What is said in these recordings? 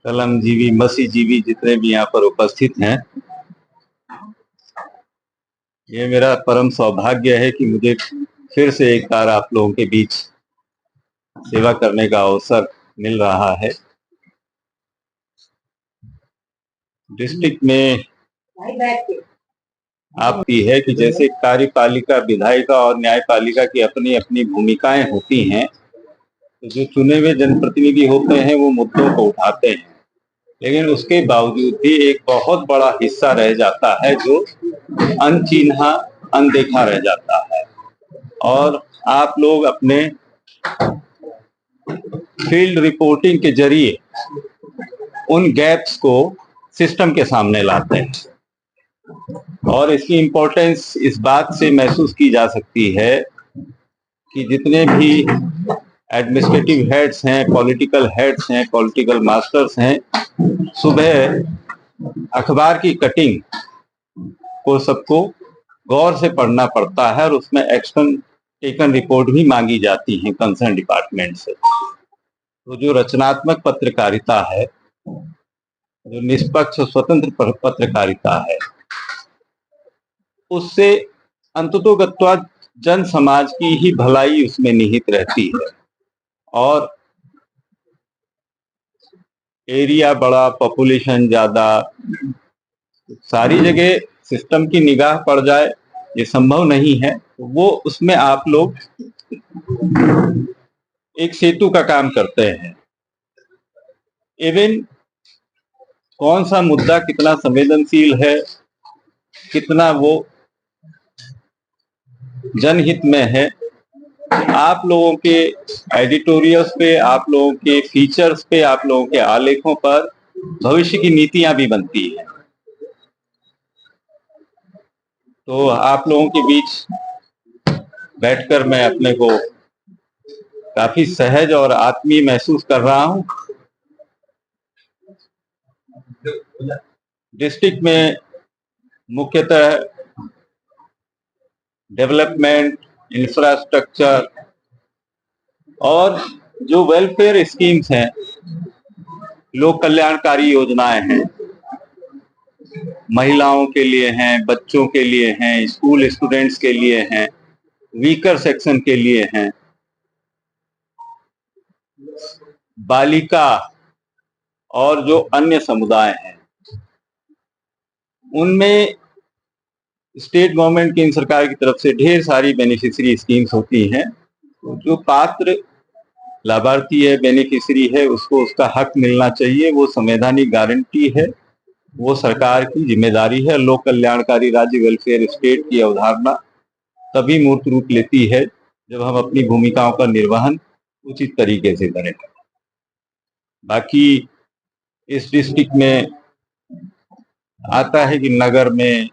कलमजीवी मसीजीवी जितने भी यहाँ पर उपस्थित हैं, ये मेरा परम सौभाग्य है कि मुझे फिर से एक बार आप लोगों के बीच सेवा करने का अवसर मिल रहा है। डिस्ट्रिक्ट में आपकी है कि जैसे कार्यपालिका, विधायिका और न्यायपालिका की अपनी अपनी भूमिकाएं होती हैं, तो जो चुने हुए जनप्रतिनिधि होते हैं वो मुद्दों को उठाते हैं, लेकिन उसके बावजूद भी एक बहुत बड़ा हिस्सा रह जाता है जो अनचिन्हा, अनदेखा रह जाता है। और आप लोग अपने फील्ड रिपोर्टिंग के जरिए उन गैप्स को सिस्टम के सामने लाते हैं। और इसकी इम्पोर्टेंस इस बात से महसूस की जा सकती है कि जितने भी एडमिनिस्ट्रेटिव हेड्स हैं, पॉलिटिकल हेड्स हैं, पॉलिटिकल मास्टर्स हैं, सुबह अखबार की कटिंग को सबको गौर से पढ़ना पड़ता है और उसमें एक्शन टेकन रिपोर्ट भी मांगी जाती है कंसर्न डिपार्टमेंट से। तो जो रचनात्मक पत्रकारिता है, जो निष्पक्ष स्वतंत्र पत्रकारिता है, उससे अंततोगत्वा जन समाज की ही भलाई उसमें निहित रहती है। और एरिया बड़ा, पॉपुलेशन ज्यादा, सारी जगह सिस्टम की निगाह पड़ जाए ये संभव नहीं है। तो वो उसमें आप लोग एक सेतु का काम करते हैं। इवन कौन सा मुद्दा कितना संवेदनशील है, कितना वो जनहित में है, आप लोगों के एडिटोरियल्स पे, आप लोगों के फीचर्स पे, आप लोगों के आलेखों पर भविष्य की नीतियां भी बनती हैं। तो आप लोगों के बीच बैठकर मैं अपने को काफी सहज और आत्मीय महसूस कर रहा हूं। डिस्ट्रिक्ट में मुख्यतः डेवलपमेंट, इंफ्रास्ट्रक्चर और जो वेलफेयर स्कीम्स हैं, लोक कल्याणकारी योजनाएं हैं, महिलाओं के लिए हैं, बच्चों के लिए हैं, स्कूल स्टूडेंट्स के लिए हैं, वीकर सेक्शन के लिए हैं, बालिका और जो अन्य समुदाय हैं, उनमें स्टेट गवर्नमेंट, केंद्र सरकार की तरफ से ढेर सारी बेनिफिशियरी स्कीम्स होती हैं। तो जो पात्र लाभार्थी है, बेनिफिशियरी है, उसको उसका हक मिलना चाहिए। वो संवैधानिक गारंटी है, वो सरकार की जिम्मेदारी है। लोक कल्याणकारी राज्य, वेलफेयर स्टेट की अवधारणा तभी मूर्त रूप लेती है जब हम अपनी भूमिकाओं का निर्वहन उचित तरीके से करें। बाकी इस डिस्ट्रिक्ट में आता है कि नगर में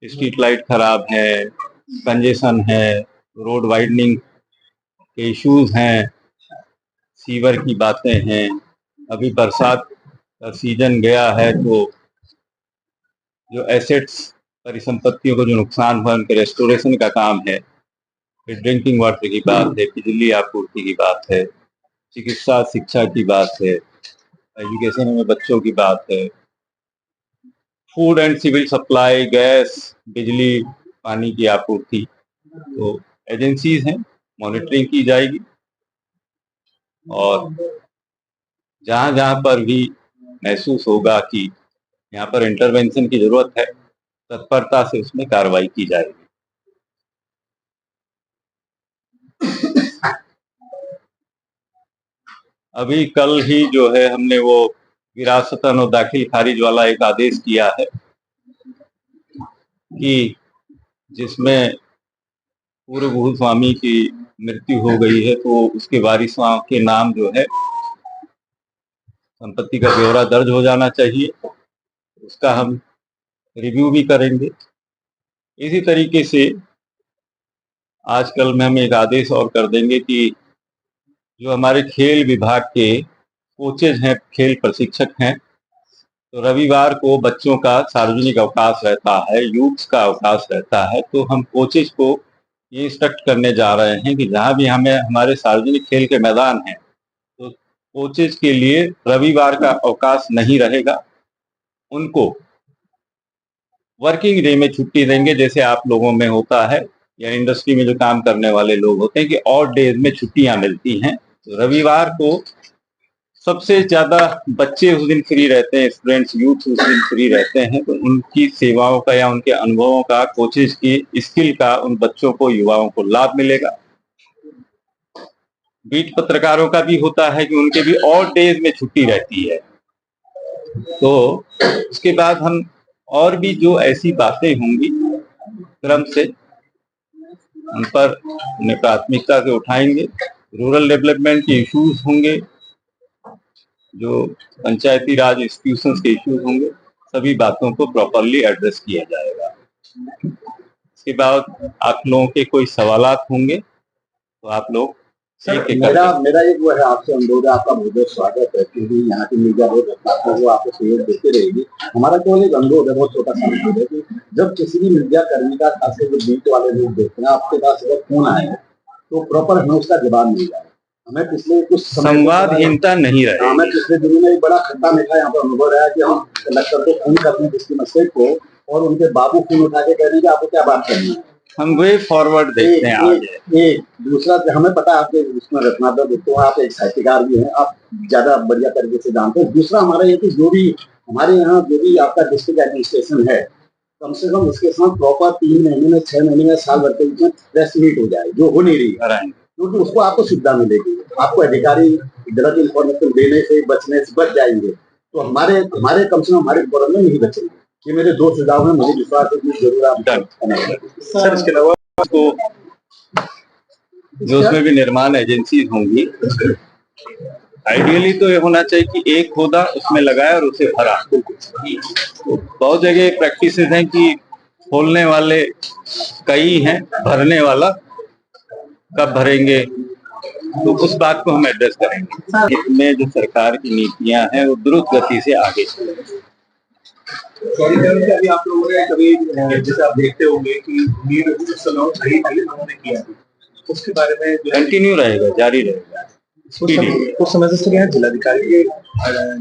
स्ट्रीट लाइट खराब है, कंजेशन है, रोड वाइडनिंग के इश्यूज हैं, सीवर की बातें हैं। अभी बरसात का सीजन गया है तो जो एसेट्स, परिसंपत्तियों को जो नुकसान हुआ, उनके रेस्टोरेशन का काम है। फिर ड्रिंकिंग वाटर की बात है, बिजली आपूर्ति की बात है, चिकित्सा शिक्षा की बात है, एजुकेशन में बच्चों की बात है, food and civil supply, gas, बिजली, पानी की आपूर्ति। तो एजेंसीज हैं, मॉनिटरिंग की जाएगी और जहां जहां पर भी महसूस होगा कि यहाँ पर इंटरवेंशन की जरूरत है, तत्परता से उसमें कार्रवाई की जाएगी। अभी कल ही जो है हमने वो विरासतन और दाखिल खारिज वाला एक आदेश किया है कि जिसमें पूर्व भूस्वामी की मृत्यु हो गई है तो उसके वारिसों के नाम जो है संपत्ति का ब्यौरा दर्ज हो जाना चाहिए। उसका हम रिव्यू भी करेंगे। इसी तरीके से आजकल में हम एक आदेश और कर देंगे कि जो हमारे खेल विभाग के कोचेज हैं, खेल प्रशिक्षक हैं, तो रविवार को बच्चों का सार्वजनिक अवकाश रहता है, यूथ्स का अवकाश रहता है। तो हम कोचेज को ये इंस्ट्रक्ट करने जा रहे हैं कि जहां भी हमें हमारे सार्वजनिक खेल के मैदान हैं, तो कोचेज के लिए रविवार का अवकाश नहीं रहेगा। उनको वर्किंग डे में छुट्टी देंगे, जैसे आप लोगों में होता है या इंडस्ट्री में जो काम करने वाले लोग होते हैं कि ऑड डेज में छुट्टियां मिलती हैं। तो रविवार को सबसे ज्यादा बच्चे उस दिन फ्री रहते हैं, स्टूडेंट्स यूथ उस दिन फ्री रहते हैं, तो उनकी सेवाओं का या उनके अनुभवों का, कोचेज की स्किल का उन बच्चों को, युवाओं को लाभ मिलेगा। बीट पत्रकारों का भी होता है कि उनके भी ऑड डेज में छुट्टी रहती है। तो उसके बाद हम और भी जो ऐसी बातें होंगी क्रम से उन पर उन्हें प्राथमिकता से उठाएंगे। रूरल डेवलपमेंट के इश्यूज होंगे, जो पंचायती राज इंस्टीट्यूशंस के इश्यूज होंगे, सभी बातों को प्रॉपरली एड्रेस किया जाएगा। इसके बाद आप लोगों के कोई सवालात होंगे तो आप लोग सर, मेरा एक वो है आपसे अनुरोध है, आपका बहुत बहुत स्वागत है, क्योंकि यहाँ की मीडिया बहुत अच्छा है, वो आपको सहयोग देती रहेगी। हमारा केवल एक अनुरोध है, बहुत छोटा सा अनुरोध है कि जब किसी भी मीडिया कर्मी का, खासकर जो बीट वाले लोग देखते हैं, आपके पास अगर फोन आए तो प्रॉपर हमें उसका जवाब मिल जाए। हमें पिछले कुछ संवादहीनता नहीं रहे। हमें पिछले दिनों में एक बड़ा खट्टा मीठा यहाँ पर अनुभव रहा है कि हम कलेक्टर को फोन करते हैं किसी मैसेज को, और उनके बाबू फोन उठा के कह रहे हैं आपको क्या बात करनी है। हम वे फॉरवर्ड देखते हैं आगे। एक दूसरा, हमें पता है आपके उसमें रत्नाकर देखते हो, आप एक साहित्यकार भी हैं, आप ज्यादा बढ़िया तरीके से जानते हैं। दूसरा हमारा ये कि जो भी हमारे यहाँ जो भी आपका डिस्ट्रिक्ट एडमिनिस्ट्रेशन है, कम से कम उसके साथ प्रॉपर 3 महीने में, 6 महीने में, साल भर के बीच में प्रेस मीट हो जाए, जो हो नहीं रही है, क्योंकि उसको आपको सुविधा मिलेगी। आपको अधिकारी गलत इंफॉर्मेशन देने से बचने से बच जाएंगे, तो हमारे कम से कम हमारे फोरम में नहीं बचेंगे। ये मेरे 2 सुझाव हैं, मुझे विश्वास है कि जरूर आप सर। इसके अलावा तो जो उसमें भी निर्माण एजेंसी होंगी, आइडियली तो ये होना चाहिए कि एक खोदा उसमें लगाया और उसे भरा। तो बहुत जगह प्रैक्टिसेस हैं कि खोलने वाले कई हैं, भरने वाला कब भरेंगे, तो उस बात को हम एड्रेस करेंगे। इसमें जो सरकार की नीतियां हैं वो द्रुत गति से आगे चलेंगी। अभी आप लोगों ने कभी जैसे आप देखते होंगे कि उन्होंने किया, उसके बारे में कंटिन्यू रहेगा, जारी रहेगा। कुछ समय से यहाँ जिलाधिकारी के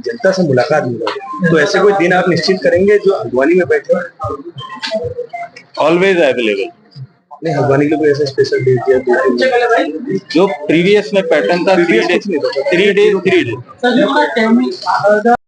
जनता से मुलाकात नहीं होगी, तो ऐसे कोई दिन आप निश्चित करेंगे जो हल्द्वानी में बैठे? Always available. नहीं, हल्द्वानी के कोई ऐसा स्पेशल डेट या जो प्रीवियस में पैटर्न था 3 डेज।